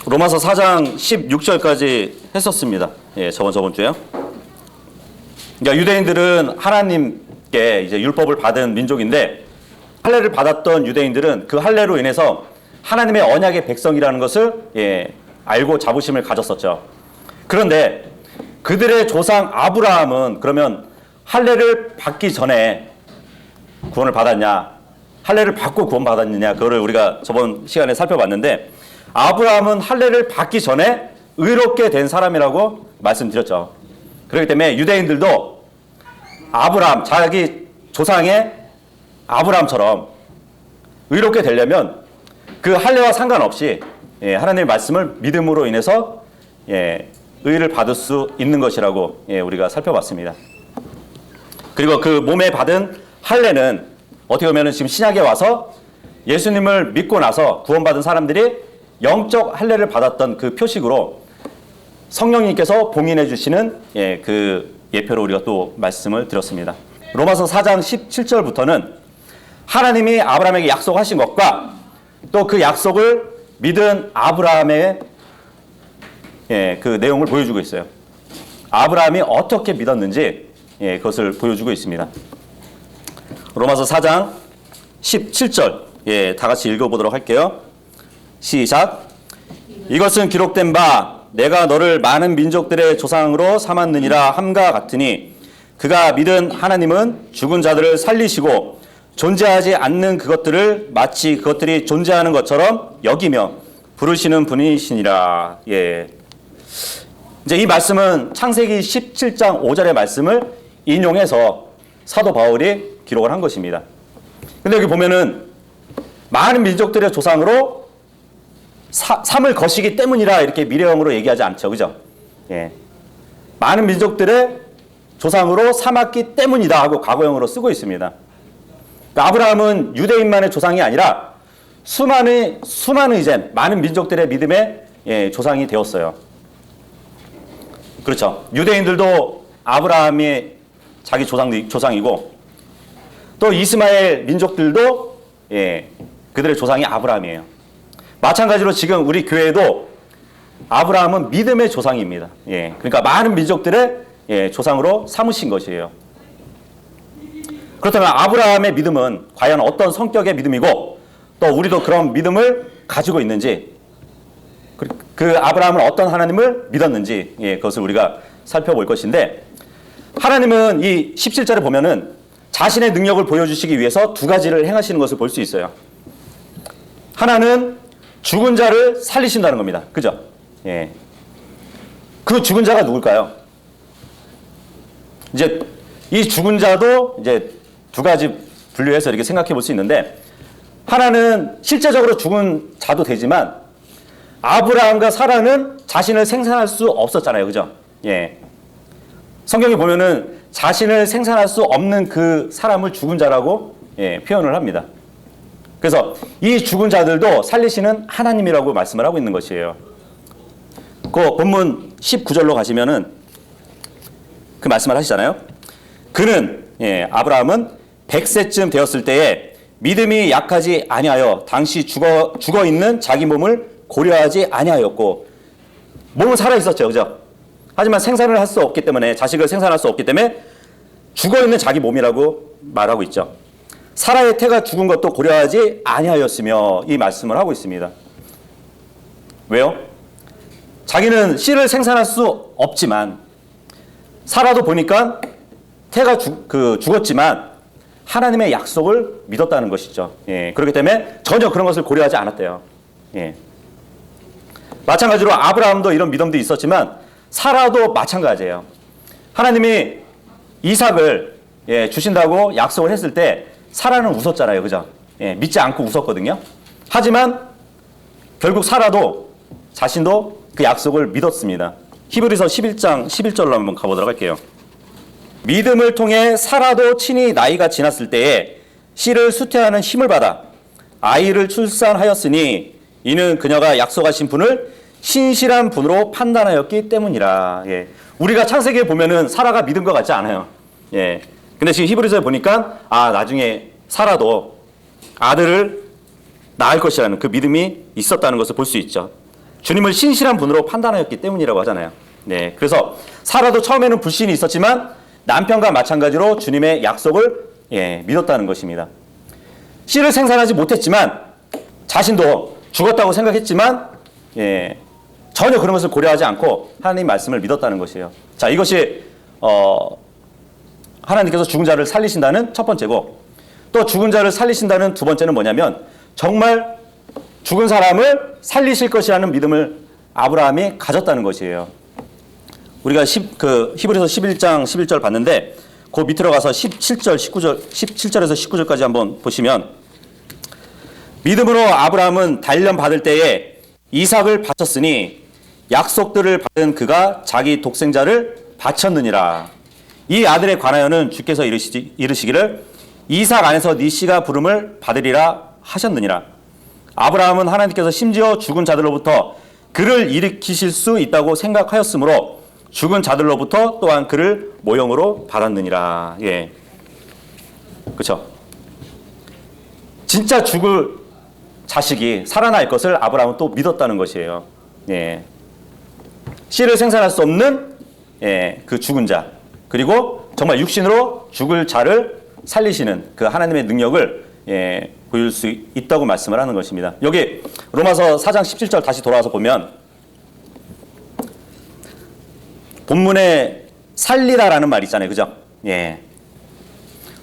로마서 4장 16절까지 했었습니다. 예, 저번 주에요. 그러니까 유대인들은 하나님께 이제 율법을 받은 민족인데 할례를 받았던 유대인들은 그 할례로 인해서 하나님의 언약의 백성이라는 것을 알고 자부심을 가졌었죠. 그런데 그들의 조상 아브라함은 그러면 할례를 받기 전에 구원을 받았냐, 할례를 받고 구원받았느냐, 그거를 우리가 저번 시간에 살펴봤는데 아브라함은 할례를 받기 전에 의롭게 된 사람이라고 말씀드렸죠. 그렇기 때문에 유대인들도 아브라함, 자기 조상의 아브라함처럼 의롭게 되려면 그 할례와 상관없이 하나님의 말씀을 믿음으로 인해서 의를 받을 수 있는 것이라고 우리가 살펴봤습니다. 그리고 그 몸에 받은 할례는 어떻게 보면 지금 신약에 와서 예수님을 믿고 나서 구원받은 사람들이 영적 할례를 받았던 그 표식으로 성령님께서 봉인해 주시는 그 예표로 우리가 또 말씀을 드렸습니다. 로마서 4장 17절부터는 하나님이 아브라함에게 약속하신 것과 또 그 약속을 믿은 아브라함의 그 내용을 보여주고 있어요. 아브라함이 어떻게 믿었는지 그것을 보여주고 있습니다. 로마서 4장 17절 다 같이 읽어보도록 할게요. 시작. 이것은 기록된 바 내가 너를 많은 민족들의 조상으로 삼았느니라 함과 같으니 그가 믿은 하나님은 죽은 자들을 살리시고 존재하지 않는 그것들을 마치 그것들이 존재하는 것처럼 여기며 부르시는 분이시니라. 이제 이 말씀은 창세기 17장 5절의 말씀을 인용해서 사도 바울이 기록을 한 것입니다. 근데 여기 보면은 많은 민족들의 조상으로 삼을 것이기 때문이라 이렇게 미래형으로 얘기하지 않죠. 그죠? 많은 민족들의 조상으로 삼았기 때문이다 하고 과거형으로 쓰고 있습니다. 그러니까 아브라함은 유대인만의 조상이 아니라 수많은 이제 많은 민족들의 믿음의 조상이 되었어요. 그렇죠. 유대인들도 아브라함이 자기 조상이고 또 이스마엘 민족들도 그들의 조상이 아브라함이에요. 마찬가지로 지금 우리 교회도 아브라함은 믿음의 조상입니다. 그러니까 많은 민족들의 조상으로 삼으신 것이에요. 그렇다면 아브라함의 믿음은 과연 어떤 성격의 믿음이고 또 우리도 그런 믿음을 가지고 있는지, 그 아브라함은 어떤 하나님을 믿었는지 그것을 우리가 살펴볼 것인데, 하나님은 이 17절에 보면은 자신의 능력을 보여주시기 위해서 두 가지를 행하시는 것을 볼 수 있어요. 하나는 죽은 자를 살리신다는 겁니다. 그죠? 그 죽은 자가 누굴까요? 이제 이 죽은 자도 이제 두 가지 분류해서 이렇게 생각해 볼 수 있는데, 하나는 실제적으로 죽은 자도 되지만 아브라함과 사라는 자신을 생산할 수 없었잖아요. 그죠? 성경에 보면은 자신을 생산할 수 없는 그 사람을 죽은 자라고 표현을 합니다. 그래서 이 죽은 자들도 살리시는 하나님이라고 말씀을 하고 있는 것이에요. 그 본문 19절로 가시면은 그 말씀을 하시잖아요. 그는 아브라함은 100세쯤 되었을 때에 믿음이 약하지 아니하여 당시 죽어 있는 자기 몸을 고려하지 아니하였고, 몸은 살아 있었죠. 그죠? 하지만 생산을 할 수 없기 때문에, 자식을 생산할 수 없기 때문에 죽어 있는 자기 몸이라고 말하고 있죠. 사라의 태가 죽은 것도 고려하지 아니하였으며 이 말씀을 하고 있습니다. 왜요? 자기는 씨를 생산할 수 없지만, 사라도 보니까 태가 죽었지만 하나님의 약속을 믿었다는 것이죠. 그렇기 때문에 전혀 그런 것을 고려하지 않았대요. 마찬가지로 아브라함도 이런 믿음도 있었지만 사라도 마찬가지예요. 하나님이 이삭을 주신다고 약속을 했을 때 사라는 웃었잖아요. 그죠? 믿지 않고 웃었거든요. 하지만 결국 사라도 자신도 그 약속을 믿었습니다. 히브리서 11장 11절로 한번 가보도록 할게요. 믿음을 통해 사라도 친히 나이가 지났을 때에 씨를 수태하는 힘을 받아 아이를 출산하였으니 이는 그녀가 약속하신 분을 신실한 분으로 판단하였기 때문이라. 우리가 창세기에 보면은 사라가 믿은 것 같지 않아요. 근데 지금 히브리서에 보니까 나중에 사라도 아들을 낳을 것이라는 그 믿음이 있었다는 것을 볼 수 있죠. 주님을 신실한 분으로 판단하였기 때문이라고 하잖아요. 네, 그래서 사라도 처음에는 불신이 있었지만 남편과 마찬가지로 주님의 약속을 믿었다는 것입니다. 씨를 생산하지 못했지만 자신도 죽었다고 생각했지만 전혀 그런 것을 고려하지 않고 하나님 말씀을 믿었다는 것이에요. 자, 이것이 하나님께서 죽은 자를 살리신다는 첫 번째고, 또 죽은 자를 살리신다는 두 번째는 뭐냐면 정말 죽은 사람을 살리실 것이라는 믿음을 아브라함이 가졌다는 것이에요. 우리가 히브리서 11장 11절 봤는데 그 밑으로 가서 17절에서 19절까지 한번 보시면, 믿음으로 아브라함은 단련 받을 때에 이삭을 바쳤으니 약속들을 받은 그가 자기 독생자를 바쳤느니라. 이 아들에 관하여는 주께서 이르시기를 이삭 안에서 네 씨가 부름을 받으리라 하셨느니라. 아브라함은 하나님께서 심지어 죽은 자들로부터 그를 일으키실 수 있다고 생각하였으므로 죽은 자들로부터 또한 그를 모형으로 받았느니라. 예, 그렇죠. 진짜 죽을 자식이 살아날 것을 아브라함은 또 믿었다는 것이에요. 예, 씨를 생산할 수 없는 그 죽은 자, 그리고 정말 육신으로 죽을 자를 살리시는 그 하나님의 능력을 보일 수 있다고 말씀을 하는 것입니다. 여기 로마서 4장 17절 다시 돌아와서 보면 본문에 살리다라는 말이 있잖아요. 그죠? 예.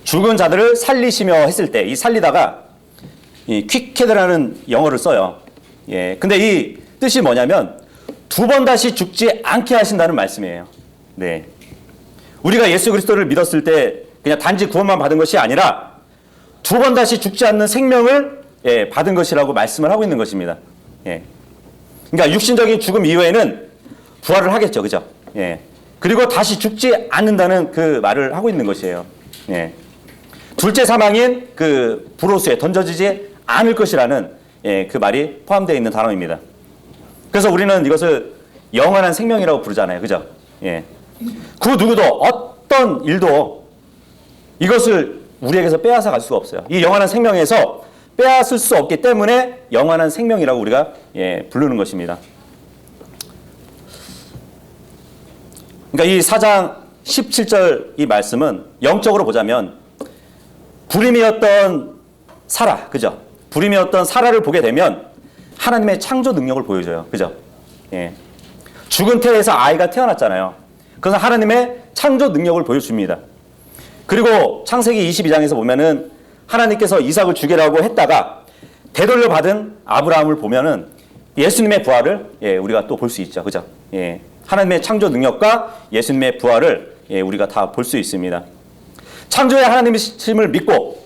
죽은 자들을 살리시며 했을 때 이 살리다가 이 퀵헤드라는 영어를 써요. 예. 근데 이 뜻이 뭐냐면 두 번 다시 죽지 않게 하신다는 말씀이에요. 네. 우리가 예수 그리스도를 믿었을 때 그냥 단지 구원만 받은 것이 아니라 두 번 다시 죽지 않는 생명을 받은 것이라고 말씀을 하고 있는 것입니다. 예. 그러니까 육신적인 죽음 이후에는 부활을 하겠죠. 그죠? 예. 그리고 다시 죽지 않는다는 그 말을 하고 있는 것이에요. 예. 둘째 사망인 그 불호수에 던져지지 않을 것이라는 그 말이 포함되어 있는 단어입니다. 그래서 우리는 이것을 영원한 생명이라고 부르잖아요. 그죠? 예. 그 누구도 어떤 일도 이것을 우리에게서 빼앗아 갈 수가 없어요. 이 영원한 생명에서 빼앗을 수 없기 때문에 영원한 생명이라고 우리가 부르는 것입니다. 그러니까 이 4장 17절 이 말씀은 영적으로 보자면 불임이었던 사라, 그죠? 불임이었던 사라를 보게 되면 하나님의 창조 능력을 보여줘요. 그죠? 예. 죽은 태에서 아이가 태어났잖아요. 그래서 하나님의 창조 능력을 보여줍니다. 그리고 창세기 22장에서 보면은 하나님께서 이삭을 주기라고 했다가 되돌려 받은 아브라함을 보면은 예수님의 부활을 우리가 또 볼 수 있죠. 그죠? 예. 하나님의 창조 능력과 예수님의 부활을 우리가 다 볼 수 있습니다. 창조의 하나님이심을 믿고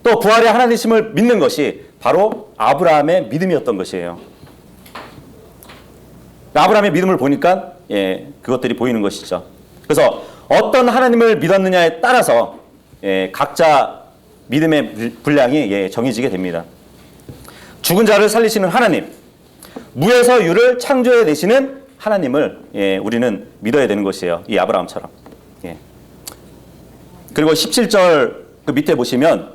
또 부활의 하나님이심을 믿는 것이 바로 아브라함의 믿음이었던 것이에요. 아브라함의 믿음을 보니까 그것들이 보이는 것이죠. 그래서 어떤 하나님을 믿었느냐에 따라서 각자 믿음의 분량이 정해지게 됩니다. 죽은 자를 살리시는 하나님, 무에서 유를 창조해 내시는 하나님을 우리는 믿어야 되는 것이에요. 이 아브라함처럼. 그리고 17절 그 밑에 보시면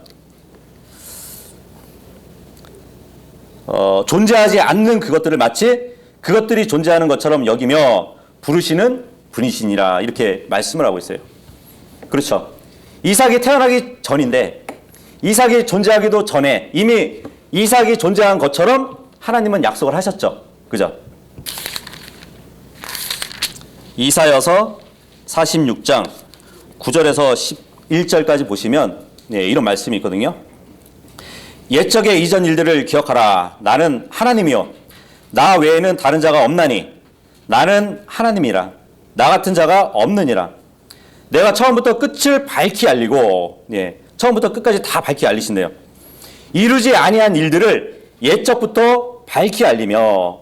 존재하지 않는 그것들을 마치 그것들이 존재하는 것처럼 여기며 부르시는 분이시니라 이렇게 말씀을 하고 있어요. 그렇죠. 이삭이 태어나기 전인데 이삭이 존재하기도 전에 이미 이삭이 존재한 것처럼 하나님은 약속을 하셨죠. 그죠? 이사야서 46장 9절에서 11절까지 보시면 이런 말씀이 있거든요. 옛적의 이전 일들을 기억하라. 나는 하나님이요 나 외에는 다른 자가 없나니 나는 하나님이라. 나 같은 자가 없느니라. 내가 처음부터 끝을 밝히 알리고 처음부터 끝까지 다 밝히 알리신대요. 이루지 아니한 일들을 옛적부터 밝히 알리며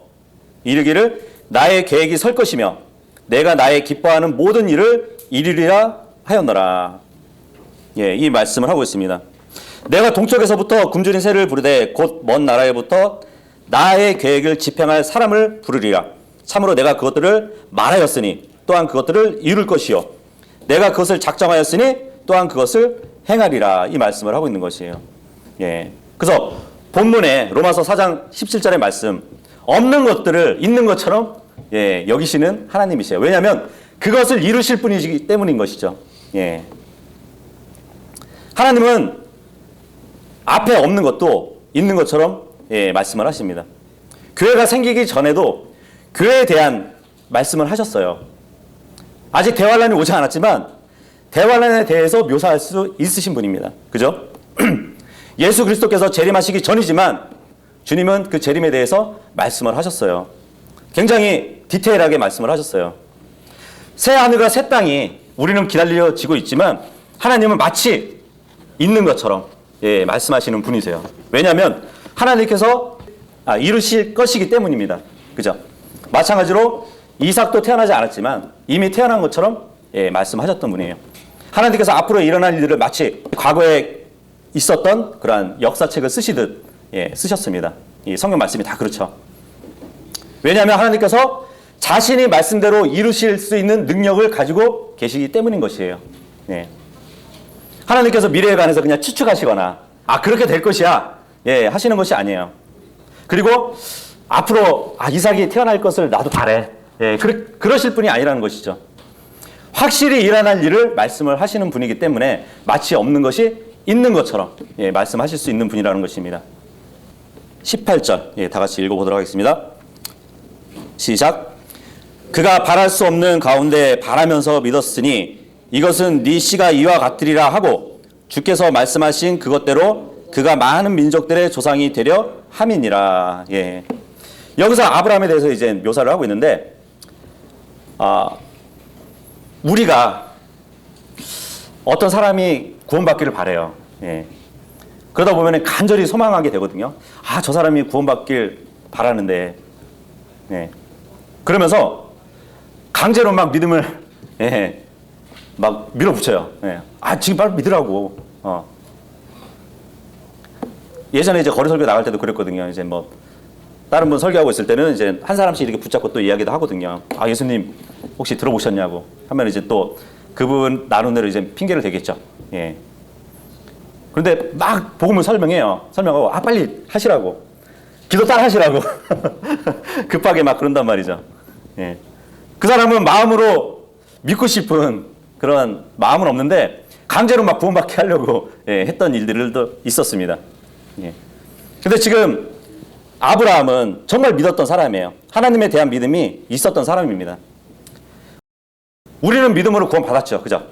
이르기를 나의 계획이 설 것이며 내가 나의 기뻐하는 모든 일을 이루리라 하였노라. 이 말씀을 하고 있습니다. 내가 동쪽에서부터 굶주린 새를 부르되 곧 먼 나라에부터 나의 계획을 집행할 사람을 부르리라. 참으로 내가 그것들을 말하였으니 또한 그것들을 이룰 것이요 내가 그것을 작정하였으니 또한 그것을 행하리라. 이 말씀을 하고 있는 것이에요. 그래서 본문에 로마서 4장 17절의 말씀, 없는 것들을 있는 것처럼 여기시는 하나님이세요. 왜냐하면 그것을 이루실 분이시기 때문인 것이죠. 하나님은 앞에 없는 것도 있는 것처럼 말씀을 하십니다. 교회가 생기기 전에도 교회에 대한 말씀을 하셨어요. 아직 대환란이 오지 않았지만 대환란에 대해서 묘사할 수 있으신 분입니다. 그죠? 예수 그리스도께서 재림하시기 전이지만 주님은 그 재림에 대해서 말씀을 하셨어요. 굉장히 디테일하게 말씀을 하셨어요. 새 하늘과 새 땅이 우리는 기다려지고 있지만 하나님은 마치 있는 것처럼 말씀하시는 분이세요. 왜냐하면 하나님께서 이루실 것이기 때문입니다. 그죠? 마찬가지로 이삭도 태어나지 않았지만 이미 태어난 것처럼 말씀하셨던 분이에요. 하나님께서 앞으로 일어날 일들을 마치 과거에 있었던 그러한 역사책을 쓰시듯 쓰셨습니다. 이 성경 말씀이 다 그렇죠. 왜냐하면 하나님께서 자신이 말씀대로 이루실 수 있는 능력을 가지고 계시기 때문인 것이에요. 하나님께서 미래에 관해서 그냥 추측하시거나 그렇게 될 것이야 하시는 것이 아니에요. 그리고 앞으로 이삭이 태어날 것을 나도 바래 그러실 분이 아니라는 것이죠. 확실히 일어날 일을 말씀을 하시는 분이기 때문에 마치 없는 것이 있는 것처럼 말씀하실 수 있는 분이라는 것입니다. 18절 다 같이 읽어보도록 하겠습니다. 시작. 그가 바랄 수 없는 가운데 바라면서 믿었으니 이것은 네 씨가 이와 같으리라 하고 주께서 말씀하신 그것대로 그가 많은 민족들의 조상이 되려 함이니라. 여기서 아브라함에 대해서 이제 묘사를 하고 있는데 우리가 어떤 사람이 구원받기를 바래요. 그러다 보면 간절히 소망하게 되거든요. 저 사람이 구원받길 바라는데 그러면서 강제로 막 믿음을 막 밀어붙여요. 지금 빨리 믿으라고. 예전에 이제 거리 설교 나갈 때도 그랬거든요. 이제 뭐 다른 분 설교하고 있을 때는 이제 한 사람씩 이렇게 붙잡고 또 이야기도 하거든요. 예수님 혹시 들어보셨냐고 하면 이제 또 그분 나눈 대로 이제 핑계를 대겠죠. 그런데 막 복음을 설명해요. 설명하고 빨리 하시라고. 기도 따라 하시라고. 급하게 막 그런단 말이죠. 그 사람은 마음으로 믿고 싶은 그런 마음은 없는데 강제로 막 구원받게 하려고 했던 일들도 있었습니다. 근데 지금 아브라함은 정말 믿었던 사람이에요. 하나님에 대한 믿음이 있었던 사람입니다. 우리는 믿음으로 구원받았죠. 그죠?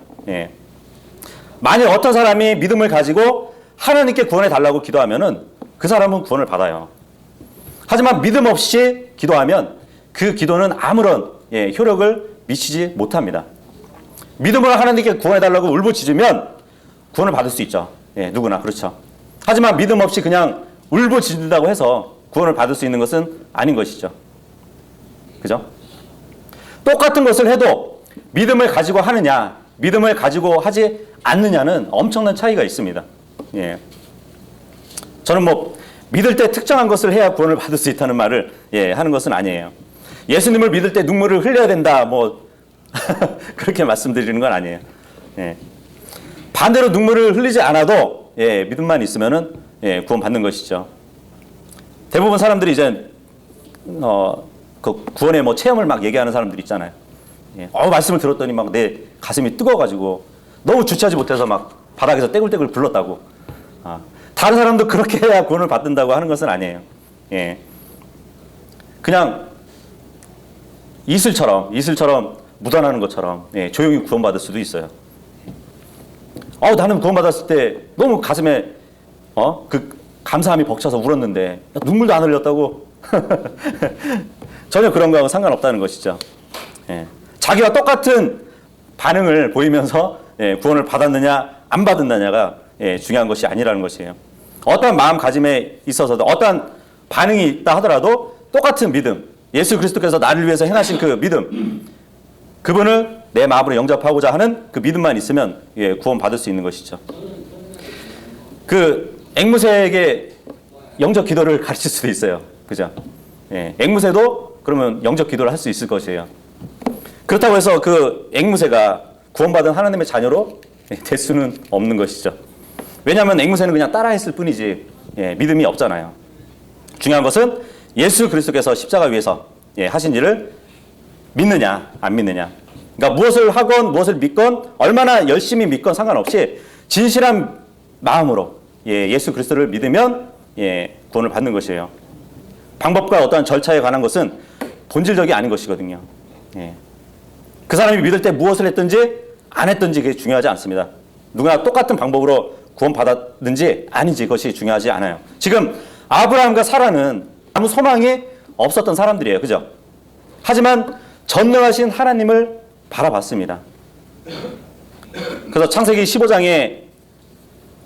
만일 어떤 사람이 믿음을 가지고 하나님께 구원해 달라고 기도하면은 그 사람은 구원을 받아요. 하지만 믿음 없이 기도하면 그 기도는 아무런 효력을 미치지 못합니다. 믿음으로 하나님께 구원해 달라고 울부짖으면 구원을 받을 수 있죠. 누구나 그렇죠. 하지만 믿음 없이 그냥 울부짖는다고 해서 구원을 받을 수 있는 것은 아닌 것이죠. 그죠? 똑같은 것을 해도 믿음을 가지고 하느냐, 믿음을 가지고 하지 않느냐는 엄청난 차이가 있습니다. 저는 뭐 믿을 때 특정한 것을 해야 구원을 받을 수 있다는 말을 하는 것은 아니에요. 예수님을 믿을 때 눈물을 흘려야 된다, 뭐 그렇게 말씀드리는 건 아니에요. 반대로 눈물을 흘리지 않아도 믿음만 있으면은 구원 받는 것이죠. 대부분 사람들이 이제 그 구원의 뭐 체험을 막 얘기하는 사람들 있잖아요. 말씀을 들었더니 막 내 가슴이 뜨거워가지고 너무 주체하지 못해서 막 바닥에서 떼굴떼굴 굴렀다고. 다른 사람도 그렇게 해야 구원을 받는다고 하는 것은 아니에요. 그냥 이슬처럼 묻어나는 것처럼 조용히 구원받을 수도 있어요. 나는 구원받았을 때 너무 가슴에 그 감사함이 벅차서 울었는데 눈물도 안 흘렸다고. 전혀 그런 거하고 상관없다는 것이죠. 자기와 똑같은 반응을 보이면서 구원을 받았느냐 안 받았느냐가 중요한 것이 아니라는 것이에요. 어떠한 마음가짐에 있어서도 어떠한 반응이 있다 하더라도 똑같은 믿음, 예수 그리스도께서 나를 위해서 행하신 그 믿음, 그분을 내 마음으로 영접하고자 하는 그 믿음만 있으면 구원 받을 수 있는 것이죠. 그 앵무새에게 영접 기도를 가르칠 수도 있어요. 그죠? 앵무새도 그러면 영접 기도를 할 수 있을 것이에요. 그렇다고 해서 그 앵무새가 구원받은 하나님의 자녀로 될 수는 없는 것이죠. 왜냐하면 앵무새는 그냥 따라했을 뿐이지 믿음이 없잖아요. 중요한 것은 예수 그리스도께서 십자가 위에서 하신 일을 믿느냐 안 믿느냐. 그러니까 무엇을 하건 무엇을 믿건 얼마나 열심히 믿건 상관없이 진실한 마음으로 예수 그리스도를 믿으면 구원을 받는 것이에요. 방법과 어떠한 절차에 관한 것은 본질적이 아닌 것이거든요. 그 사람이 믿을 때 무엇을 했든지 안 했든지 그게 중요하지 않습니다. 누구나 똑같은 방법으로 구원받았는지 아닌지 그것이 중요하지 않아요. 지금 아브라함과 사라는 아무 소망이 없었던 사람들이에요. 그죠? 하지만 전능하신 하나님을 바라봤습니다. 그래서 창세기 15장에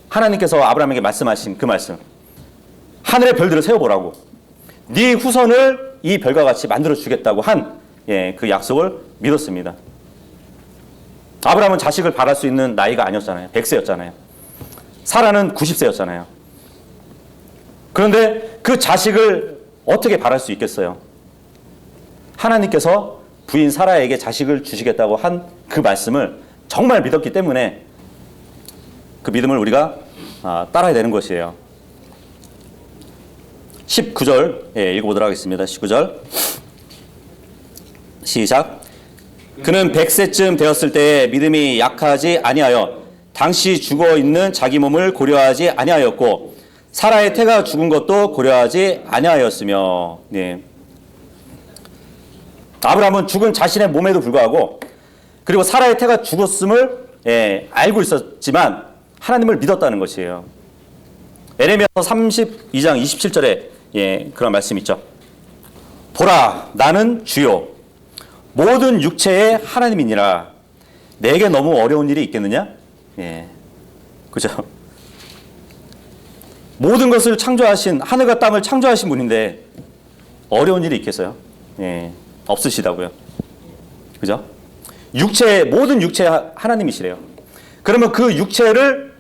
하나님께서 아브라함에게 말씀하신 그 말씀, 하늘의 별들을 세워보라고, 네 후손을 이 별과 같이 만들어 주겠다고 한 그 약속을 믿었습니다. 아브라함은 자식을 바랄 수 있는 나이가 아니었잖아요. 100세였잖아요. 사라는 90세였잖아요. 그런데 그 자식을 어떻게 바랄 수 있겠어요? 하나님께서 부인 사라에게 자식을 주시겠다고 한 그 말씀을 정말 믿었기 때문에 그 믿음을 우리가 따라야 되는 것이에요. 19절 읽어보도록 하겠습니다. 19절 시작. 그는 100세쯤 되었을 때에 믿음이 약하지 아니하여 당시 죽어있는 자기 몸을 고려하지 아니하였고 사라의 태가 죽은 것도 고려하지 아니하였으며. 아브라함은 죽은 자신의 몸에도 불구하고 그리고 사라의 태가 죽었음을 알고 있었지만 하나님을 믿었다는 것이에요. 에레미야서 32장 27절에 그런 말씀 있죠. 보라, 나는 주요 모든 육체의 하나님이니라. 내게 너무 어려운 일이 있겠느냐? 그죠? 모든 것을 창조하신, 하늘과 땅을 창조하신 분인데 어려운 일이 있겠어요? 없으시다고요. 그죠? 모든 육체의 하나님이시래요. 그러면 그 육체를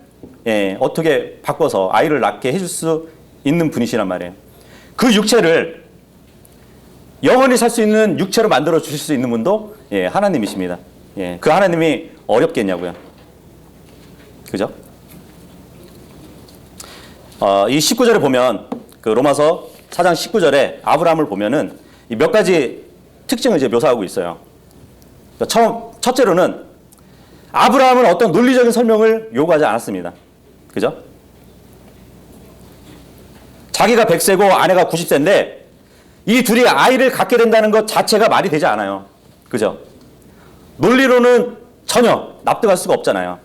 어떻게 바꿔서 아이를 낳게 해줄 수 있는 분이시란 말이에요. 그 육체를 영원히 살 수 있는 육체로 만들어 주실 수 있는 분도 하나님이십니다. 그 하나님이 어렵겠냐고요. 그죠? 이 19절에 보면 그 로마서 4장 19절에 아브라함을 보면은 몇 가지 특징을 이제 묘사하고 있어요. 첫째로는 아브라함은 어떤 논리적인 설명을 요구하지 않았습니다. 그죠? 자기가 100세고 아내가 90세인데 이 둘이 아이를 갖게 된다는 것 자체가 말이 되지 않아요. 그죠? 논리로는 전혀 납득할 수가 없잖아요.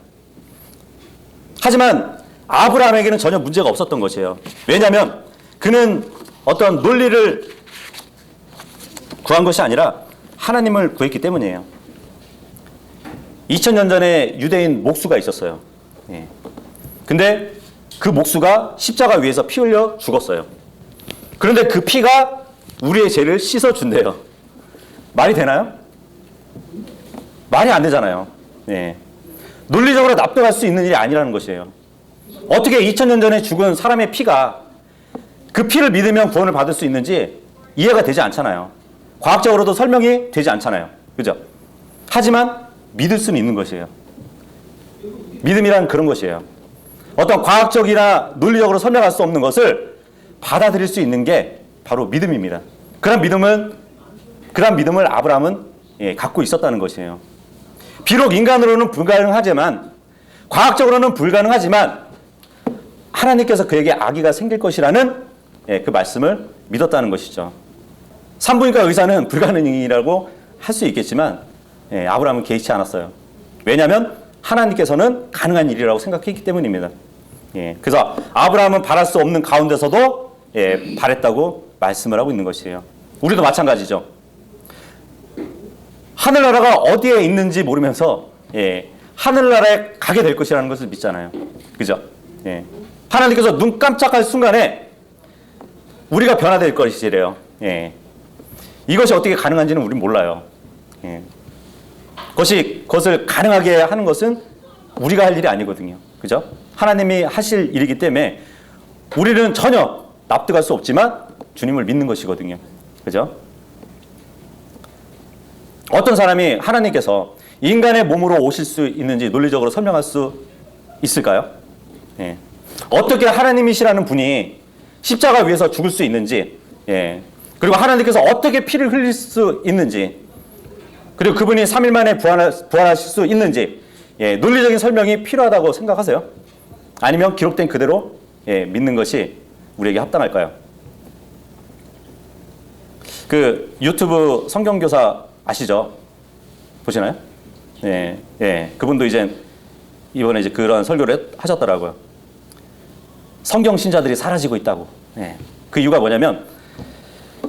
하지만 아브라함에게는 전혀 문제가 없었던 것이에요. 왜냐하면 그는 어떤 논리를 구한 것이 아니라 하나님을 구했기 때문이에요. 2000년 전에 유대인 목수가 있었어요. 근데 그 목수가 십자가 위에서 피 흘려 죽었어요. 그런데 그 피가 우리의 죄를 씻어준대요. 말이 되나요? 말이 안 되잖아요. 논리적으로 납득할 수 있는 일이 아니라는 것이에요. 어떻게 2000년 전에 죽은 사람의 피가 그 피를 믿으면 구원을 받을 수 있는지 이해가 되지 않잖아요. 과학적으로도 설명이 되지 않잖아요. 그죠? 하지만 믿을 수는 있는 것이에요. 믿음이란 그런 것이에요. 어떤 과학적이나 논리적으로 설명할 수 없는 것을 받아들일 수 있는 게 바로 믿음입니다. 그런 믿음을 아브라함은 갖고 있었다는 것이에요. 비록 인간으로는 불가능하지만, 과학적으로는 불가능하지만 하나님께서 그에게 아기가 생길 것이라는 그 말씀을 믿었다는 것이죠. 산부인과 의사는 불가능이라고 할 수 있겠지만 아브라함은 개의치 않았어요. 왜냐하면 하나님께서는 가능한 일이라고 생각했기 때문입니다. 그래서 아브라함은 바랄 수 없는 가운데서도 바랬다고 말씀을 하고 있는 것이에요. 우리도 마찬가지죠. 하늘나라가 어디에 있는지 모르면서 하늘나라에 가게 될 것이라는 것을 믿잖아요. 그죠? 하나님께서 눈 깜짝할 순간에 우리가 변화될 것이래요. 이것이 어떻게 가능한지는 우리는 몰라요. 그것을 가능하게 하는 것은 우리가 할 일이 아니거든요. 그죠? 하나님이 하실 일이기 때문에 우리는 전혀 납득할 수 없지만 주님을 믿는 것이거든요. 그죠? 어떤 사람이 하나님께서 인간의 몸으로 오실 수 있는지 논리적으로 설명할 수 있을까요? 어떻게 하나님이시라는 분이 십자가 위에서 죽을 수 있는지 그리고 하나님께서 어떻게 피를 흘릴 수 있는지, 그리고 그분이 3일 만에 부활하실 수 있는지, 논리적인 설명이 필요하다고 생각하세요? 아니면 기록된 그대로 믿는 것이 우리에게 합당할까요? 그 유튜브 성경교사 아시죠? 보시나요? 그분도 이번에 그런 설교를 하셨더라고요. 성경 신자들이 사라지고 있다고. 그 이유가 뭐냐면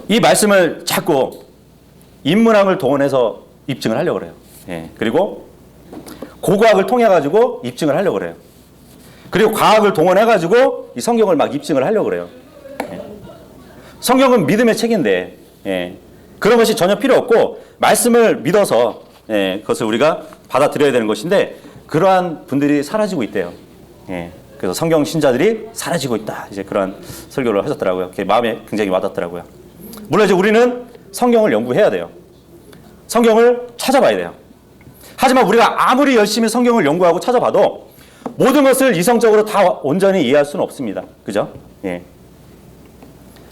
이 말씀을 자꾸 인문학을 동원해서 입증을 하려고 그래요. 그리고 고고학을 통해 가지고 입증을 하려고 그래요. 그리고 과학을 동원해 가지고 이 성경을 막 입증을 하려고 그래요. 성경은 믿음의 책인데 그런 것이 전혀 필요 없고 말씀을 믿어서 그것을 우리가 받아들여야 되는 것인데 그러한 분들이 사라지고 있대요. 그래서 성경 신자들이 사라지고 있다. 그러한 설교를 하셨더라고요. 그게 마음에 굉장히 와닿더라고요. 물론 우리는 성경을 연구해야 돼요. 성경을 찾아봐야 돼요. 하지만 우리가 아무리 열심히 성경을 연구하고 찾아봐도 모든 것을 이성적으로 다 온전히 이해할 수는 없습니다. 그죠?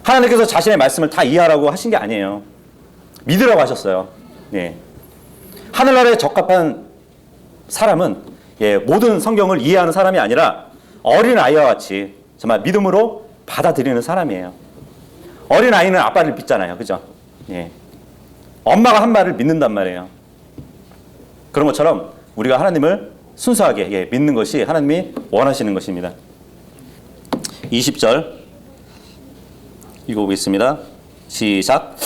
하나님께서 자신의 말씀을 다 이해하라고 하신 게 아니에요. 믿으라고 하셨어요. 하늘나라에 적합한 사람은 모든 성경을 이해하는 사람이 아니라 어린 아이와 같이 정말 믿음으로 받아들이는 사람이에요. 어린 아이는 아빠를 믿잖아요. 그죠? 엄마가 한 말을 믿는단 말이에요. 그런 것처럼 우리가 하나님을 순수하게 믿는 것이 하나님이 원하시는 것입니다. 20절 읽어보겠습니다. 시작.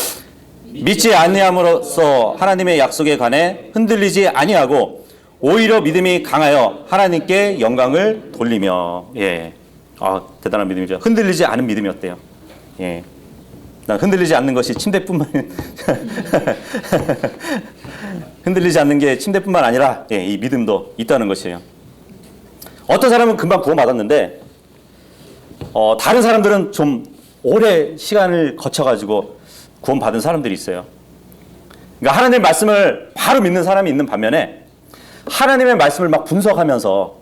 믿지 아니함으로써 하나님의 약속에 관해 흔들리지 아니하고 오히려 믿음이 강하여 하나님께 영광을 돌리며. 대단한 믿음이죠. 흔들리지 않은 믿음이었대요. 난 흔들리지 않는 것이 침대뿐만 흔들리지 않는 게 침대뿐만 아니라 이 믿음도 있다는 것이에요. 어떤 사람은 금방 구원받았는데 다른 사람들은 좀 오래 시간을 거쳐가지고 구원받은 사람들이 있어요. 그러니까 하나님의 말씀을 바로 믿는 사람이 있는 반면에 하나님의 말씀을 막 분석하면서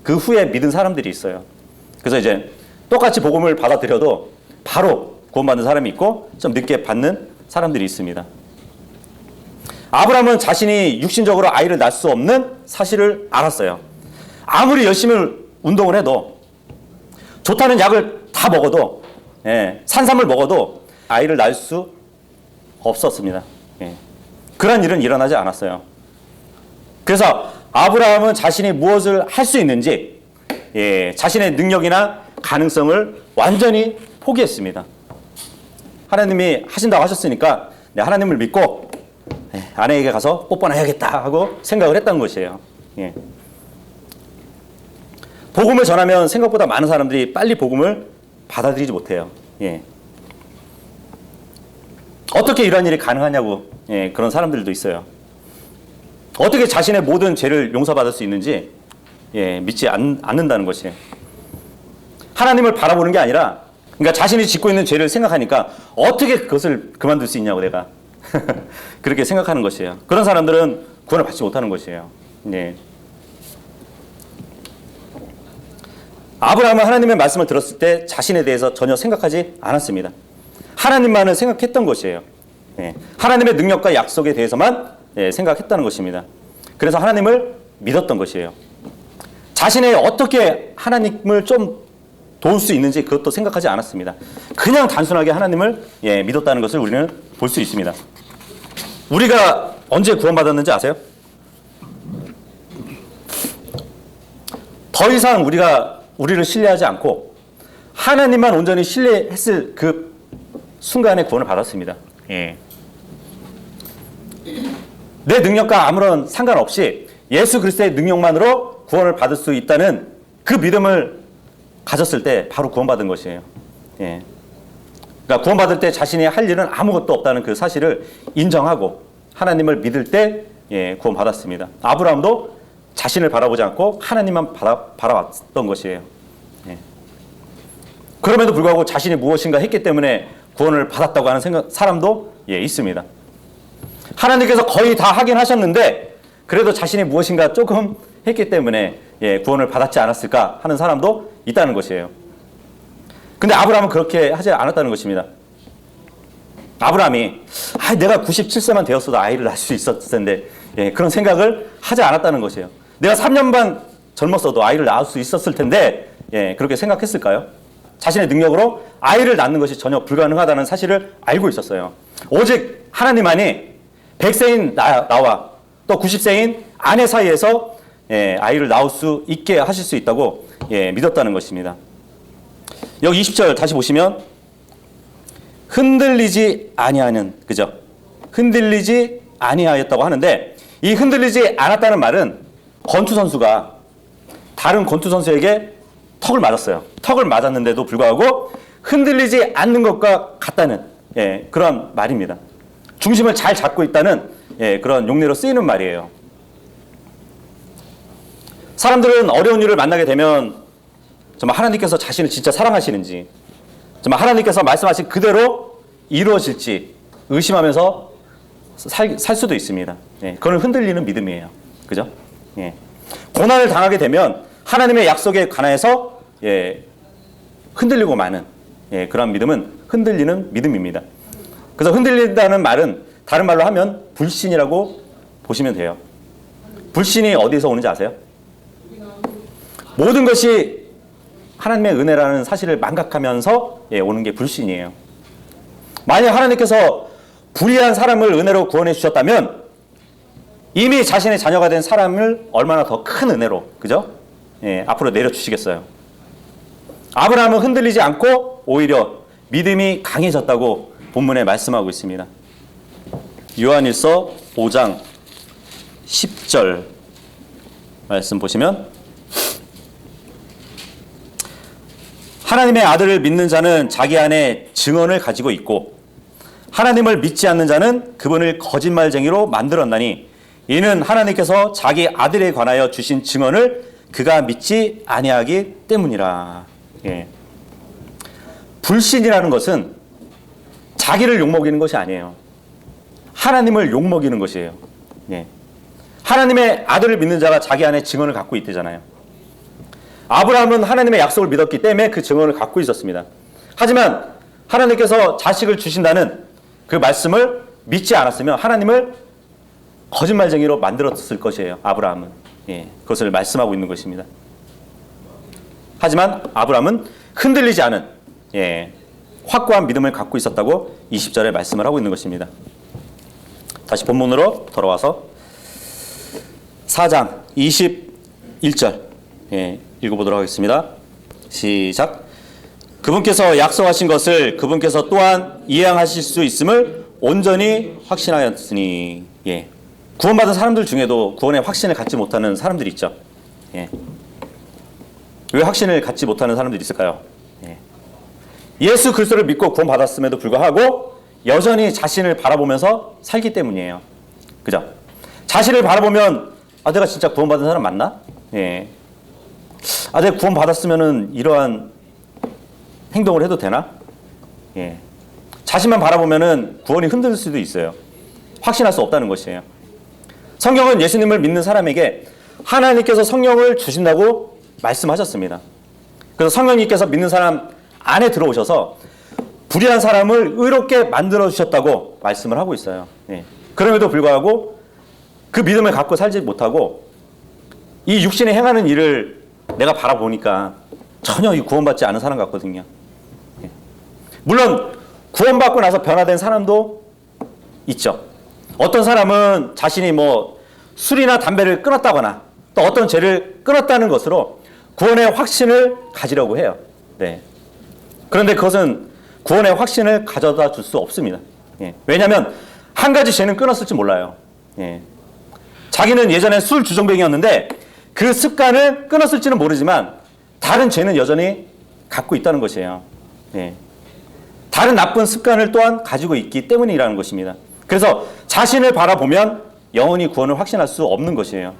그 후에 믿은 사람들이 있어요. 그래서 똑같이 복음을 받아들여도 바로 구원받는 사람이 있고 좀 늦게 받는 사람들이 있습니다. 아브라함은 자신이 육신적으로 아이를 낳을 수 없는 사실을 알았어요. 아무리 열심히 운동을 해도 좋다는 약을 다 먹어도 산삼을 먹어도 아이를 낳을 수 없었습니다. 그런 일은 일어나지 않았어요. 그래서 아브라함은 자신이 무엇을 할 수 있는지 자신의 능력이나 가능성을 완전히 포기했습니다. 하나님이 하신다고 하셨으니까 하나님을 믿고 아내에게 가서 뽀뽀나 해야겠다 하고 생각을 했던 것이에요. 복음을 전하면 생각보다 많은 사람들이 빨리 복음을 받아들이지 못해요. 어떻게 이런 일이 가능하냐고 그런 사람들도 있어요. 어떻게 자신의 모든 죄를 용서받을 수 있는지 믿지 않는다는 것이에요. 하나님을 바라보는 게 아니라 그러니까 자신이 짓고 있는 죄를 생각하니까 어떻게 그것을 그만둘 수 있냐고 내가 그렇게 생각하는 것이에요. 그런 사람들은 구원을 받지 못하는 것이에요. 아브라함은 하나님의 말씀을 들었을 때 자신에 대해서 전혀 생각하지 않았습니다. 하나님만을 생각했던 것이에요. 하나님의 능력과 약속에 대해서만 생각했다는 것입니다. 그래서 하나님을 믿었던 것이에요. 자신의 어떻게 하나님을 좀 도울 수 있는지 그것도 생각하지 않았습니다. 그냥 단순하게 하나님을 믿었다는 것을 우리는 볼 수 있습니다. 우리가 언제 구원받았는지 아세요? 더 이상 우리를 신뢰하지 않고 하나님만 온전히 신뢰했을 그 순간에 구원을 받았습니다. 내 능력과 아무런 상관없이 예수 그리스도의 능력만으로 구원을 받을 수 있다는 그 믿음을 가졌을 때 바로 구원받은 것이에요. 그러니까 구원받을 때 자신이 할 일은 아무것도 없다는 그 사실을 인정하고 하나님을 믿을 때 구원받았습니다. 아브라함도 자신을 바라보지 않고 하나님만 바라봤던 것이에요. 그럼에도 불구하고 자신이 무엇인가 했기 때문에 구원을 받았다고 하는 사람도 있습니다. 하나님께서 거의 다 하긴 하셨는데 그래도 자신이 무엇인가 조금 했기 때문에 구원을 받았지 않았을까 하는 사람도 있다는 것이에요. 근데 아브라함은 그렇게 하지 않았다는 것입니다. 아브라함이 내가 97세만 되었어도 아이를 낳을 수 있었을 텐데 그런 생각을 하지 않았다는 것이에요. 내가 3년 반 젊었어도 아이를 낳을 수 있었을 텐데 그렇게 생각했을까요? 자신의 능력으로 아이를 낳는 것이 전혀 불가능하다는 사실을 알고 있었어요. 오직 하나님만이 100세인 나와 또 90세인 아내 사이에서 아이를 낳을 수 있게 하실 수 있다고 믿었다는 것입니다. 여기 20절 다시 보시면 흔들리지 아니하는, 그죠? 흔들리지 아니하였다고 하는데, 이 흔들리지 않았다는 말은 권투 선수가 다른 권투 선수에게 턱을 맞았어요. 턱을 맞았는데도 불구하고 흔들리지 않는 것과 같다는 그런 말입니다. 중심을 잘 잡고 있다는 그런 용례로 쓰이는 말이에요. 사람들은 어려운 일을 만나게 되면 정말 하나님께서 자신을 진짜 사랑하시는지, 정말 하나님께서 말씀하신 그대로 이루어질지 의심하면서 살 수도 있습니다. 그건 흔들리는 믿음이에요. 그죠? 고난을 당하게 되면 하나님의 약속에 관해서 흔들리고 마는 그런 믿음은 흔들리는 믿음입니다. 그래서 흔들린다는 말은 다른 말로 하면 불신이라고 보시면 돼요. 불신이 어디서 오는지 아세요? 모든 것이 하나님의 은혜라는 사실을 망각하면서 오는 게 불신이에요. 만약 하나님께서 불의한 사람을 은혜로 구원해 주셨다면 이미 자신의 자녀가 된 사람을 얼마나 더 큰 은혜로, 그죠? 앞으로 내려주시겠어요. 아브라함은 흔들리지 않고 오히려 믿음이 강해졌다고 본문에 말씀하고 있습니다. 요한일서 5장 10절 말씀 보시면 하나님의 아들을 믿는 자는 자기 안에 증언을 가지고 있고 하나님을 믿지 않는 자는 그분을 거짓말쟁이로 만들었나니 이는 하나님께서 자기 아들에 관하여 주신 증언을 그가 믿지 아니하기 때문이라. 불신이라는 것은 자기를 욕먹이는 것이 아니에요. 하나님을 욕먹이는 것이에요. 하나님의 아들을 믿는 자가 자기 안에 증언을 갖고 있대잖아요. 아브라함은 하나님의 약속을 믿었기 때문에 그 증언을 갖고 있었습니다. 하지만 하나님께서 자식을 주신다는 그 말씀을 믿지 않았으면 하나님을 거짓말쟁이로 만들었을 것이에요. 아브라함은. 그것을 말씀하고 있는 것입니다. 하지만 아브라함은 흔들리지 않은 확고한 믿음을 갖고 있었다고 20절에 말씀을 하고 있는 것입니다. 다시 본문으로 돌아와서 4장 21절 읽어보도록 하겠습니다. 시작. 그분께서 약속하신 것을 그분께서 또한 이행하실 수 있음을 온전히 확신하였으니. 구원받은 사람들 중에도 구원의 확신을 갖지 못하는 사람들이 있죠. 왜 확신을 갖지 못하는 사람들이 있을까요? 예수 그리스도를 믿고 구원받았음에도 불구하고 여전히 자신을 바라보면서 살기 때문이에요. 그죠? 자신을 바라보면 내가 진짜 구원받은 사람 맞나? 내가 구원받았으면은 이러한 행동을 해도 되나? 자신만 바라보면은 구원이 흔들릴 수도 있어요. 확신할 수 없다는 것이에요. 성경은 예수님을 믿는 사람에게 하나님께서 성령을 주신다고 말씀하셨습니다. 그래서 성령님께서 믿는 사람 안에 들어오셔서 불의한 사람을 의롭게 만들어 주셨다고 말씀을 하고 있어요. 그럼에도 불구하고 그 믿음을 갖고 살지 못하고 이 육신에 행하는 일을 내가 바라보니까 전혀 구원받지 않은 사람 같거든요. 물론 구원받고 나서 변화된 사람도 있죠. 어떤 사람은 자신이 술이나 담배를 끊었다거나 또 어떤 죄를 끊었다는 것으로 구원의 확신을 가지려고 해요. 그런데 그것은 구원의 확신을 가져다 줄 수 없습니다. 왜냐하면 한 가지 죄는 끊었을지 몰라요. 자기는 예전에 술 주정뱅이였는데 그 습관을 끊었을지는 모르지만 다른 죄는 여전히 갖고 있다는 것이에요. 다른 나쁜 습관을 또한 가지고 있기 때문이라는 것입니다. 그래서 자신을 바라보면 영원히 구원을 확신할 수 없는 것이에요.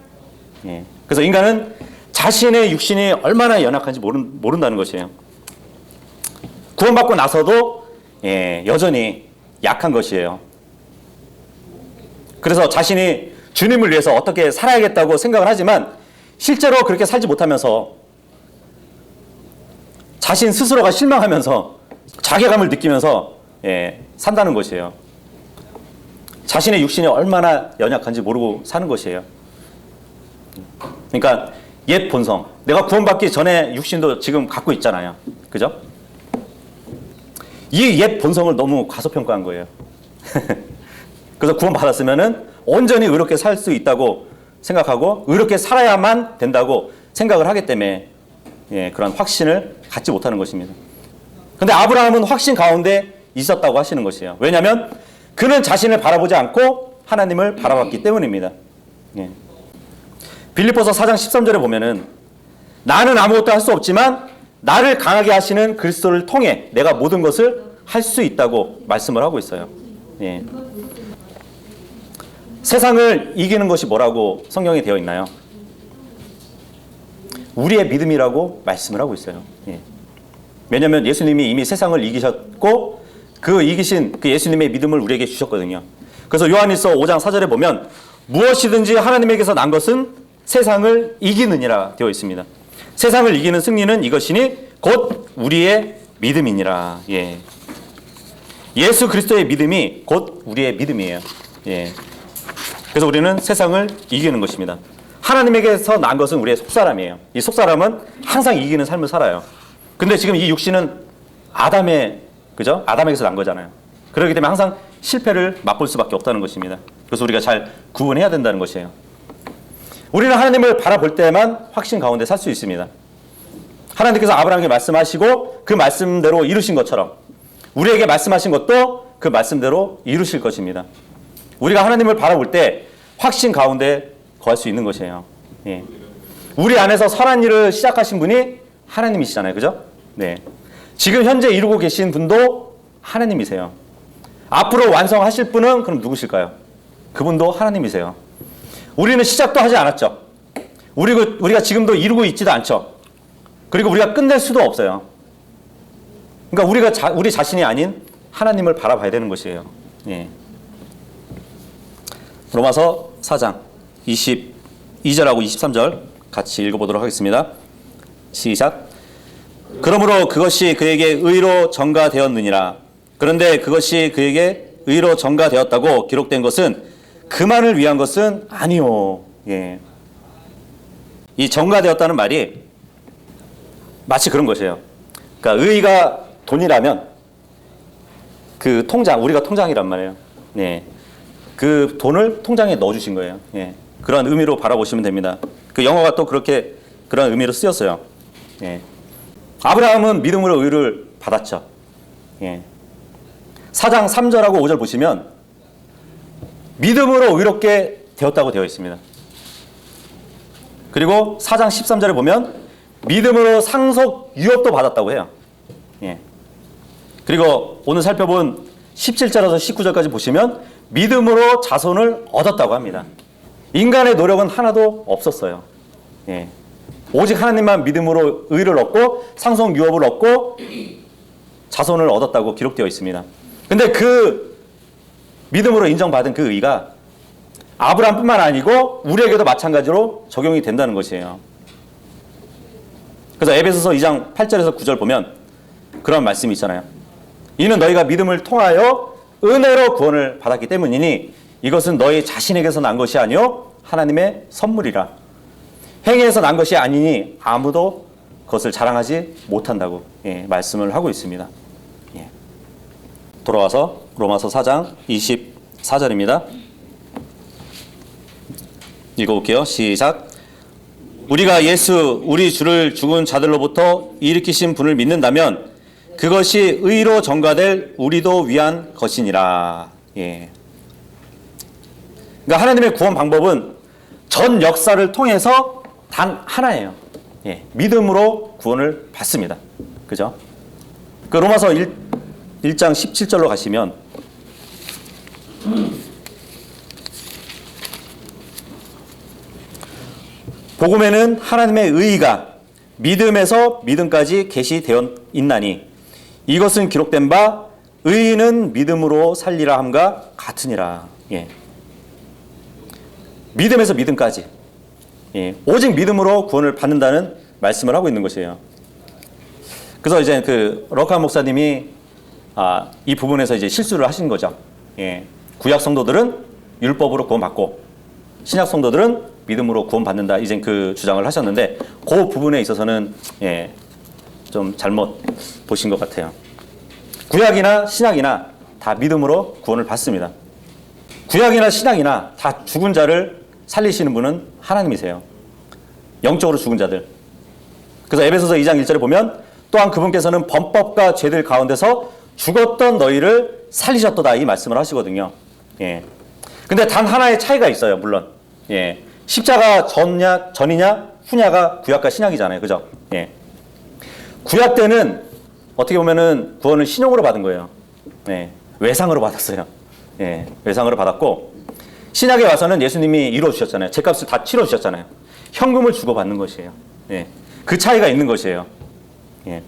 그래서 인간은 자신의 육신이 얼마나 연약한지 모른다는 것이에요. 구원받고 나서도 여전히 약한 것이에요. 그래서 자신이 주님을 위해서 어떻게 살아야겠다고 생각을 하지만 실제로 그렇게 살지 못하면서 자신 스스로가 실망하면서 자괴감을 느끼면서 산다는 것이에요. 자신의 육신이 얼마나 연약한지 모르고 사는 것이에요. 그러니까 옛 본성, 내가 구원받기 전에 육신도 지금 갖고 있잖아요. 그죠? 이 옛 본성을 너무 과소평가한 거예요. 그래서 구원받았으면은 온전히 의롭게 살 수 있다고 생각하고 의롭게 살아야만 된다고 생각을 하기 때문에 그런 확신을 갖지 못하는 것입니다. 근데 아브라함은 확신 가운데 있었다고 하시는 것이에요. 왜냐하면 그는 자신을 바라보지 않고 하나님을 바라봤기 때문입니다. 빌립보서 4장 13절에 보면은 나는 아무것도 할 수 없지만 나를 강하게 하시는 그리스도를 통해 내가 모든 것을 할 수 있다고 말씀을 하고 있어요. 세상을 이기는 것이 뭐라고 성경에 되어 있나요? 우리의 믿음이라고 말씀을 하고 있어요. 왜냐하면 예수님이 이미 세상을 이기셨고 그 이기신 그 예수님의 믿음을 우리에게 주셨거든요. 그래서 요한일서 5장 4절에 보면 무엇이든지 하나님에게서 난 것은 세상을 이기느니라 되어 있습니다. 세상을 이기는 승리는 이것이니 곧 우리의 믿음이니라. 예수 그리스도의 믿음이 곧 우리의 믿음이에요. 그래서 우리는 세상을 이기는 것입니다. 하나님에게서 난 것은 우리의 속사람이에요. 이 속사람은 항상 이기는 삶을 살아요. 근데 지금 이 육신은 그죠? 아담에게서 난 거잖아요. 그렇기 때문에 항상 실패를 맛볼 수밖에 없다는 것입니다. 그래서 우리가 잘 구분해야 된다는 것이에요. 우리는 하나님을 바라볼 때만 확신 가운데 살 수 있습니다. 하나님께서 아브라함에게 말씀하시고 그 말씀대로 이루신 것처럼 우리에게 말씀하신 것도 그 말씀대로 이루실 것입니다. 우리가 하나님을 바라볼 때 확신 가운데 거할 수 있는 것이에요. 우리 안에서 선한 일을 시작하신 분이 하나님이시잖아요. 그죠? 지금 현재 이루고 계신 분도 하나님이세요. 앞으로 완성하실 분은 그럼 누구실까요? 그분도 하나님이세요. 우리는 시작도 하지 않았죠. 우리가 지금도 이루고 있지도 않죠. 그리고 우리가 끝낼 수도 없어요. 그러니까 우리 자신이 아닌 하나님을 바라봐야 되는 것이에요. 로마서 4장 22절하고 23절 같이 읽어보도록 하겠습니다. 시작. 그러므로 그것이 그에게 의로 전가되었느니라. 그런데 그것이 그에게 의로 전가되었다고 기록된 것은 그만을 위한 것은 아니요. 이 전가되었다는 말이 마치 그런 것이에요. 그러니까 의가 돈이라면 그 통장, 우리가 통장이란 말이에요. 그 돈을 통장에 넣어주신 거예요. 그런 의미로 바라보시면 됩니다. 그 영어가 또 그런 의미로 쓰였어요. 아브라함은 믿음으로 의를 받았죠. 4장 3절하고 5절 보시면 믿음으로 의롭게 되었다고 되어 있습니다. 그리고 4장 13절에 보면 믿음으로 상속 유업도 받았다고 해요. 그리고 오늘 살펴본 17절에서 19절까지 보시면 믿음으로 자손을 얻었다고 합니다. 인간의 노력은 하나도 없었어요. 오직 하나님만 믿음으로 의를 얻고 상속 유업을 얻고 자손을 얻었다고 기록되어 있습니다. 근데 그 믿음으로 인정받은 그 의가 아브라함뿐만 아니고 우리에게도 마찬가지로 적용이 된다는 것이에요. 그래서 에베소서 2장 8절에서 9절 보면 그런 말씀이 있잖아요. 이는 너희가 믿음을 통하여 은혜로 구원을 받았기 때문이니 이것은 너희 자신에게서 난 것이 아니요 하나님의 선물이라. 행위에서 난 것이 아니니 아무도 그것을 자랑하지 못한다고 말씀을 하고 있습니다. 돌아와서 로마서 4장 24절입니다. 읽어볼게요. 시작. 우리가 예수 우리 주를 죽은 자들로부터 일으키신 분을 믿는다면 그것이 의로 전가될 우리도 위한 것이니라. 그러니까 하나님의 구원 방법은 전 역사를 통해서 단 하나예요. 믿음으로 구원을 받습니다. 그죠? 그 로마서 1장 17절로 가시면 복음에는 하나님의 의의가 믿음에서 믿음까지 계시되어 있나니 이것은 기록된 바 의인은 믿음으로 살리라 함과 같으니라. 믿음에서 믿음까지 오직 믿음으로 구원을 받는다는 말씀을 하고 있는 것이에요. 그래서 이제 그 러카 목사님이 이 부분에서 이제 실수를 하신 거죠. 예. 구약 성도들은 율법으로 구원받고 신약 성도들은 믿음으로 구원받는다. 이제 그 주장을 하셨는데 그 부분에 있어서는 좀 잘못 보신 것 같아요. 구약이나 신약이나 다 믿음으로 구원을 받습니다. 구약이나 신약이나 다 죽은 자를 살리시는 분은 하나님이세요. 영적으로 죽은 자들. 그래서 에베소서 2장 1절에 보면 또한 그분께서는 범법과 죄들 가운데서 죽었던 너희를 살리셨도다 이 말씀을 하시거든요. 예. 근데 단 하나의 차이가 있어요. 물론. 예. 십자가 전이냐 후냐가 구약과 신약이잖아요. 그죠? 예. 구약 때는 어떻게 보면은 구원을 신용으로 받은 거예요. 예. 외상으로 받았어요. 예. 외상으로 받았고 신약에 와서는 예수님이 이루어 주셨잖아요. 죄값을 다 치러 주셨잖아요. 현금을 주고 받는 것이에요. 예. 그 차이가 있는 것이에요. 예.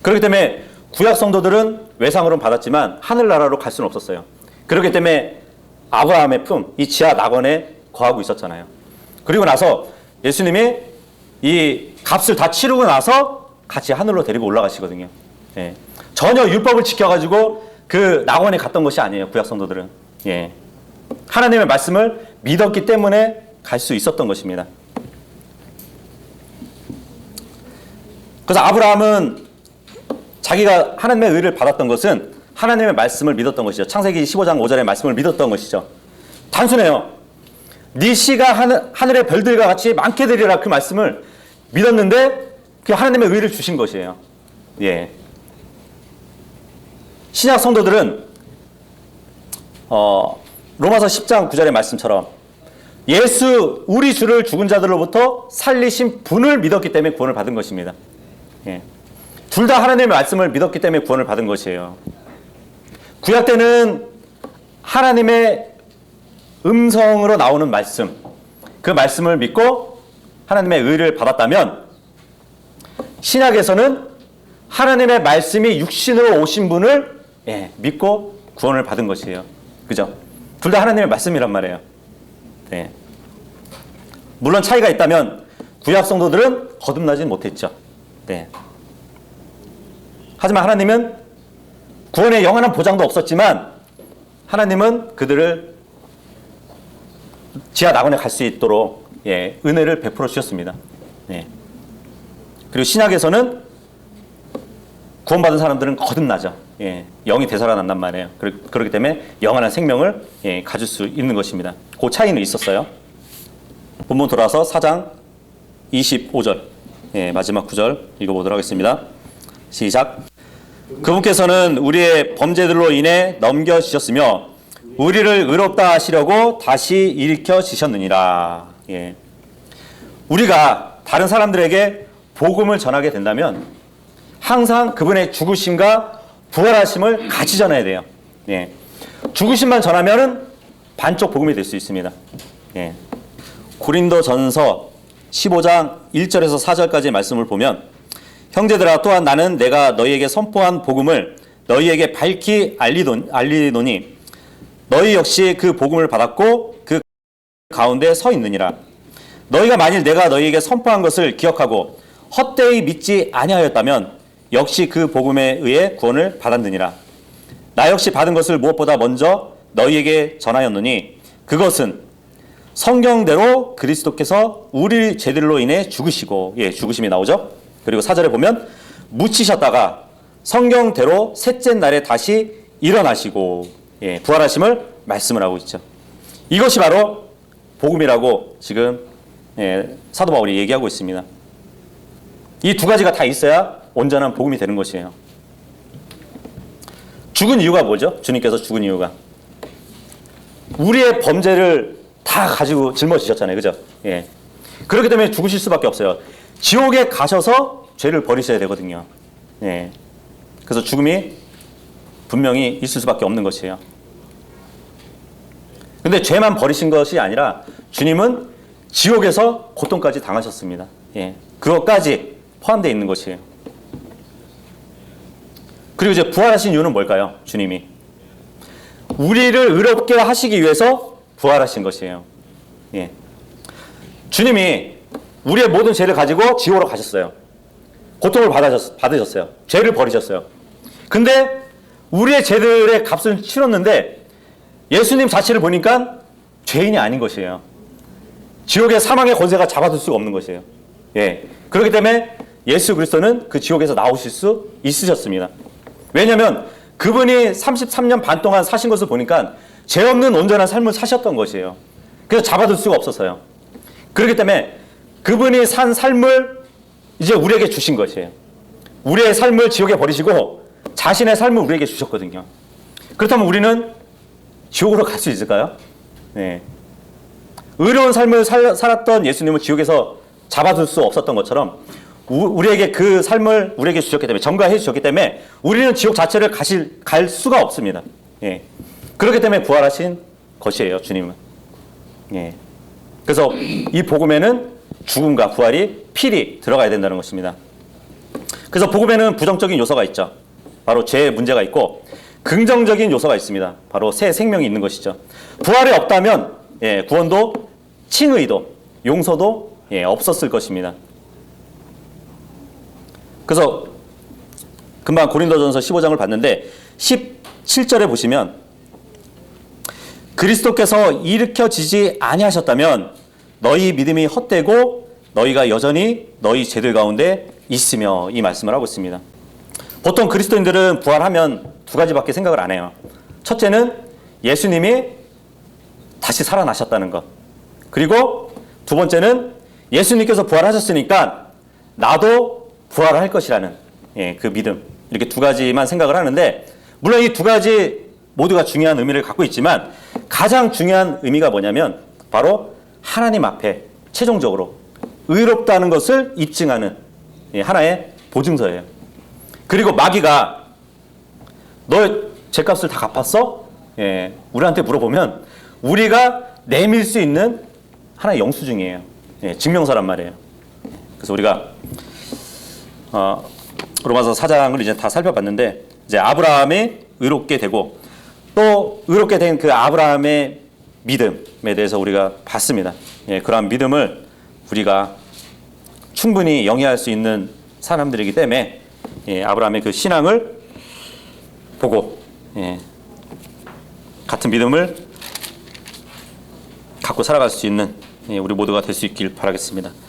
그렇기 때문에 구약 성도들은 외상으로는 받았지만 하늘나라로 갈 수는 없었어요. 그렇기 때문에 아브라함의 품, 이 지하 낙원에 거하고 있었잖아요. 그리고 나서 예수님이 이 값을 다 치르고 나서 같이 하늘로 데리고 올라가시거든요. 예. 전혀 율법을 지켜가지고 그 낙원에 갔던 것이 아니에요. 구약 성도들은. 예. 하나님의 말씀을 믿었기 때문에 갈 수 있었던 것입니다. 그래서 아브라함은 자기가 하나님의 의를 받았던 것은 하나님의 말씀을 믿었던 것이죠. 창세기 15장 5절의 말씀을 믿었던 것이죠. 단순해요. 네 씨가 하늘의 별들과 같이 많게 되리라 그 말씀을 믿었는데 그 하나님의 의를 주신 것이에요. 예. 신약 성도들은 로마서 10장 9절의 말씀처럼 예수 우리 주를 죽은 자들로부터 살리신 분을 믿었기 때문에 구원을 받은 것입니다. 예. 둘 다 하나님의 말씀을 믿었기 때문에 구원을 받은 것이에요. 구약 때는 하나님의 음성으로 나오는 말씀, 그 말씀을 믿고 하나님의 의를 받았다면 신약에서는 하나님의 말씀이 육신으로 오신 분을 믿고 구원을 받은 것이에요. 그죠? 둘 다 하나님의 말씀이란 말이에요. 네. 물론 차이가 있다면 구약 성도들은 거듭나지 못했죠. 네. 하지만 하나님은 구원의 영원한 보장도 없었지만 하나님은 그들을 지하 낙원에 갈 수 있도록 은혜를 베풀어 주셨습니다. 네. 그리고 신약에서는 구원받은 사람들은 거듭나죠. 영이 되살아난단 말이에요. 그렇기 때문에 영원한 생명을 가질 수 있는 것입니다. 그 차이는 있었어요. 본문 돌아서 4장 25절 마지막 9절 읽어보도록 하겠습니다. 시작. 그분께서는 우리의 범죄들로 인해 넘겨지셨으며 우리를 의롭다 하시려고 다시 일으켜지셨느니라. 우리가 다른 사람들에게 복음을 전하게 된다면 항상 그분의 죽으심과 부활하심을 같이 전해야 돼요. 죽으심만 전하면 반쪽 복음이 될 수 있습니다. 고린도전서 15장 1절에서 4절까지의 말씀을 보면 형제들아 또한 나는 내가 너희에게 선포한 복음을 너희에게 밝히 알리노니 너희 역시 그 복음을 받았고 그 가운데 서 있느니라. 너희가 만일 내가 너희에게 선포한 것을 기억하고 헛되이 믿지 아니하였다면 역시 그 복음에 의해 구원을 받았느니라. 나 역시 받은 것을 무엇보다 먼저 너희에게 전하였노니 그것은 성경대로 그리스도께서 우리 죄들로 인해 죽으시고 죽으심이 나오죠. 그리고 4절에 보면 묻히셨다가 성경대로 셋째 날에 다시 일어나시고 부활하심을 말씀을 하고 있죠. 이것이 바로 복음이라고 지금 사도 바울이 얘기하고 있습니다. 이 두 가지가 다 있어야 온전한 복음이 되는 것이에요. 죽은 이유가 뭐죠? 주님께서 죽은 이유가 우리의 범죄를 다 가지고 짊어지셨잖아요. 그죠? 그렇기 때문에 죽으실 수밖에 없어요. 지옥에 가셔서 죄를 버리셔야 되거든요. 그래서 죽음이 분명히 있을 수밖에 없는 것이에요. 근데 죄만 버리신 것이 아니라 주님은 지옥에서 고통까지 당하셨습니다. 그것까지 포함되어 있는 것이에요. 그리고 이제 부활하신 이유는 뭘까요? 주님이 우리를 의롭게 하시기 위해서 부활하신 것이에요. 주님이 우리의 모든 죄를 가지고 지옥으로 가셨어요. 고통을 받으셨어요. 죄를 버리셨어요. 근데 우리의 죄들의 값을 치렀는데 예수님 자체를 보니까 죄인이 아닌 것이에요. 지옥의 사망의 권세가 잡아둘 수가 없는 것이에요. 예. 그렇기 때문에 예수 그리스도는 그 지옥에서 나오실 수 있으셨습니다. 왜냐하면 그분이 33년 반 동안 사신 것을 보니까 죄 없는 온전한 삶을 사셨던 것이에요. 그래서 잡아둘 수가 없었어요. 그렇기 때문에 그분이 산 삶을 이제 우리에게 주신 것이에요. 우리의 삶을 지옥에 버리시고 자신의 삶을 우리에게 주셨거든요. 그렇다면 우리는 지옥으로 갈 수 있을까요? 네. 의로운 삶을 살았던 예수님은 지옥에서 잡아둘 수 없었던 것처럼 우리에게 그 삶을 우리에게 주셨기 때문에, 전가해 주셨기 때문에 우리는 지옥 자체를 갈 수가 없습니다. 예. 그렇기 때문에 부활하신 것이에요, 주님은. 예. 그래서 이 복음에는 죽음과 부활이 필히 들어가야 된다는 것입니다. 그래서 복음에는 부정적인 요소가 있죠. 바로 죄의 문제가 있고 긍정적인 요소가 있습니다. 바로 새 생명이 있는 것이죠. 부활이 없다면 구원도 칭의도 용서도 없었을 것입니다. 그래서 금방 고린도전서 15장을 봤는데 17절에 보시면 그리스도께서 일으켜지지 아니하셨다면 너희 믿음이 헛되고 너희가 여전히 너희 죄들 가운데 있으며, 이 말씀을 하고 있습니다. 보통 그리스도인들은 부활하면 두 가지밖에 생각을 안 해요. 첫째는 예수님이 다시 살아나셨다는 것. 그리고 두 번째는 예수님께서 부활하셨으니까 나도 부활할 것이라는 그 믿음. 이렇게 두 가지만 생각을 하는데, 물론 이 두 가지 모두가 중요한 의미를 갖고 있지만 가장 중요한 의미가 뭐냐면 바로 하나님 앞에 최종적으로 의롭다는 것을 입증하는 하나의 보증서예요. 그리고 마귀가 너 죄값을 다 갚았어? 우리한테 물어보면 우리가 내밀 수 있는 하나의 영수증이에요. 증명서란 말이에요. 그래서 우리가 로마서 4장을 이제 다 살펴봤는데, 이제 아브라함이 의롭게 되고 또 의롭게 된 그 아브라함의 믿음에 대해서 우리가 봤습니다. 그러한 믿음을 우리가 충분히 영위할 수 있는 사람들이기 때문에 아브라함의 그 신앙을 보고 같은 믿음을 갖고 살아갈 수 있는 우리 모두가 될 수 있길 바라겠습니다.